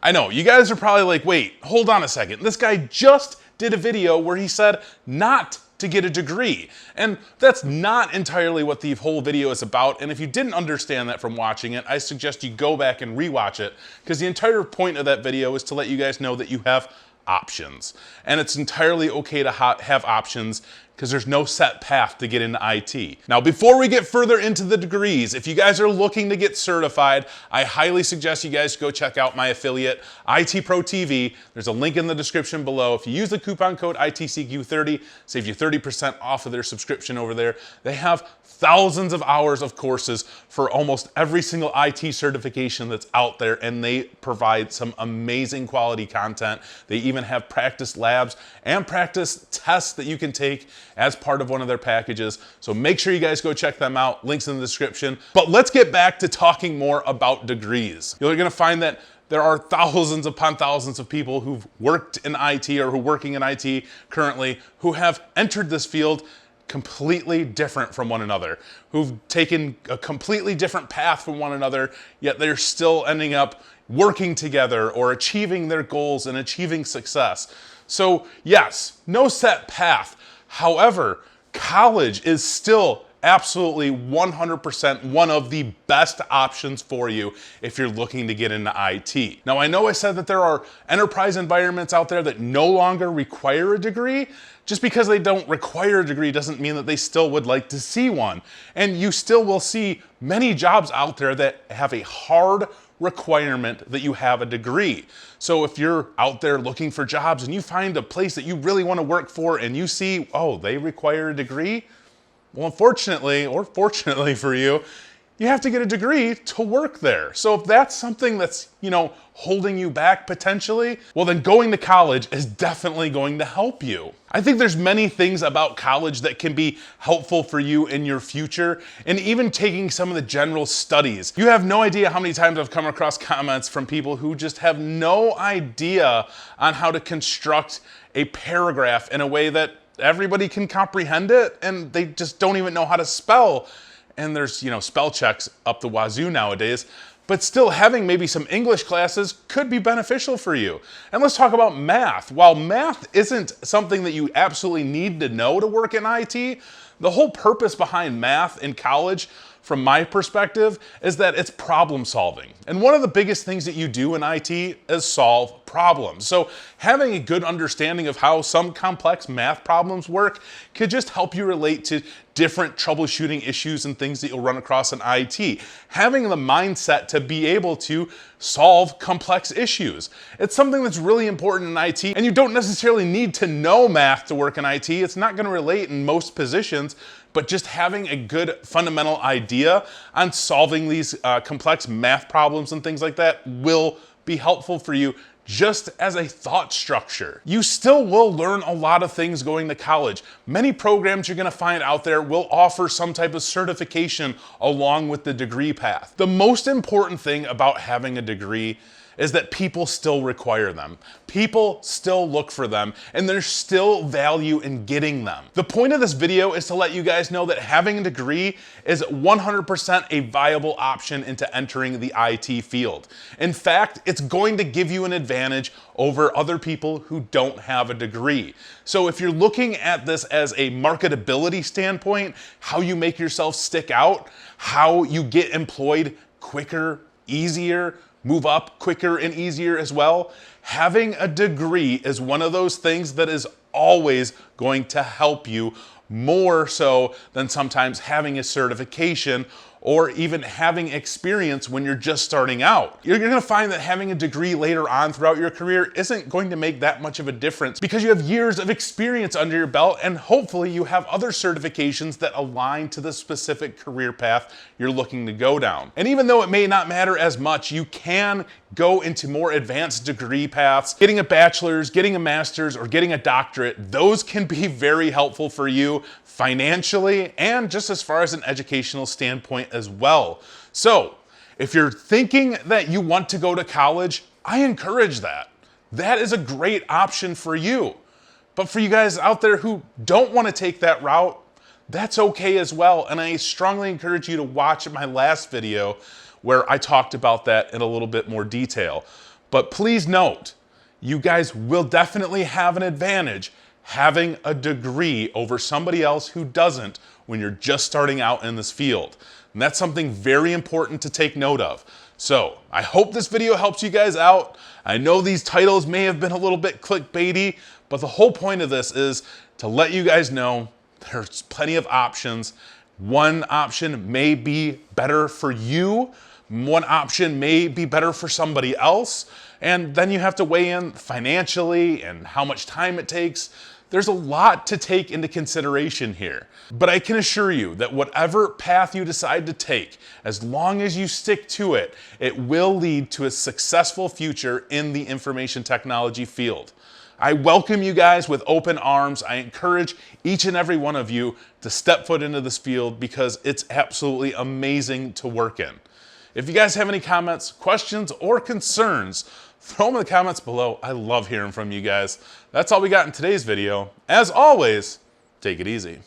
I know, you guys are probably like, wait, hold on a second. This guy just did a video where he said not to get a degree. And that's not entirely what the whole video is about. And if you didn't understand that from watching it, I suggest you go back and rewatch it, because the entire point of that video is to let you guys know that you have options. And it's entirely okay to have options, because there's no set path to get into IT. Now, before we get further into the degrees, if you guys are looking to get certified, I highly suggest you guys go check out my affiliate, IT Pro TV. There's a link in the description below. If you use the coupon code ITCQ30, save you 30% off of their subscription over there. They have thousands of hours of courses for almost every single IT certification that's out there, and they provide some amazing quality content. They even have practice labs and practice tests that you can take as part of one of their packages. So make sure you guys go check them out. Links in the description. But let's get back to talking more about degrees. You're gonna find that there are thousands upon thousands of people who've worked in IT or who are working in IT currently who have entered this field completely different from one another, who've taken a completely different path from one another, yet they're still ending up working together or achieving their goals and achieving success. So yes, no set path. However, college is still absolutely 100% one of the best options for you if you're looking to get into IT. Now, I know I said that there are enterprise environments out there that no longer require a degree. Just because they don't require a degree doesn't mean that they still would like to see one. And you still will see many jobs out there that have a hard requirement that you have a degree. So if you're out there looking for jobs and you find a place that you really want to work for and you see, oh, they require a degree, well, unfortunately, or fortunately for you, you have to get a degree to work there. So if that's something that's, holding you back potentially, well, then going to college is definitely going to help you. I think there's many things about college that can be helpful for you in your future, and even taking some of the general studies. You have no idea how many times I've come across comments from people who just have no idea on how to construct a paragraph in a way that everybody can comprehend it, and they just don't even know how to spell. And there's, spell checks up the wazoo nowadays. But still, having maybe some English classes could be beneficial for you. And let's talk about math. While math isn't something that you absolutely need to know to work in IT, the whole purpose behind math in college, from my perspective, is that it's problem solving. And one of the biggest things that you do in IT is solve problems. So having a good understanding of how some complex math problems work could just help you relate to different troubleshooting issues and things that you'll run across in IT. Having the mindset to be able to solve complex issues. It's something that's really important in IT, and you don't necessarily need to know math to work in IT. It's not going to relate in most positions, but just having a good fundamental idea on solving these complex math problems and things like that will be helpful for you just as a thought structure. You still will learn a lot of things going to college. Many programs you're gonna find out there will offer some type of certification along with the degree path. The most important thing about having a degree is that people still require them. People still look for them, and there's still value in getting them. The point of this video is to let you guys know that having a degree is 100% a viable option into entering the IT field. In fact, it's going to give you an advantage over other people who don't have a degree. So if you're looking at this as a marketability standpoint, how you make yourself stick out, how you get employed quicker, easier, move up quicker and easier as well, having a degree is one of those things that is always going to help you more so than sometimes having a certification or even having experience when you're just starting out. You're gonna find that having a degree later on throughout your career isn't going to make that much of a difference because you have years of experience under your belt, and hopefully you have other certifications that align to the specific career path you're looking to go down. And even though it may not matter as much, you can go into more advanced degree paths. Getting a bachelor's, getting a master's, or getting a doctorate, those can be very helpful for you financially and just as far as an educational standpoint as well. So if you're thinking that you want to go to college, I encourage that. That is a great option for you. But for you guys out there who don't want to take that route, that's okay as well. And I strongly encourage you to watch my last video where I talked about that in a little bit more detail. But please note, you guys will definitely have an advantage having a degree over somebody else who doesn't when you're just starting out in this field. And that's something very important to take note of. So I hope this video helps you guys out. I know these titles may have been a little bit clickbaity, but the whole point of this is to let you guys know there's plenty of options. One option may be better for you. One option may be better for somebody else. And then you have to weigh in financially and how much time it takes. There's a lot to take into consideration here. But I can assure you that whatever path you decide to take, as long as you stick to it, it will lead to a successful future in the information technology field. I welcome you guys with open arms. I encourage each and every one of you to step foot into this field because it's absolutely amazing to work in. If you guys have any comments, questions, or concerns, throw them in the comments below. I love hearing from you guys. That's all we got in today's video. As always, take it easy.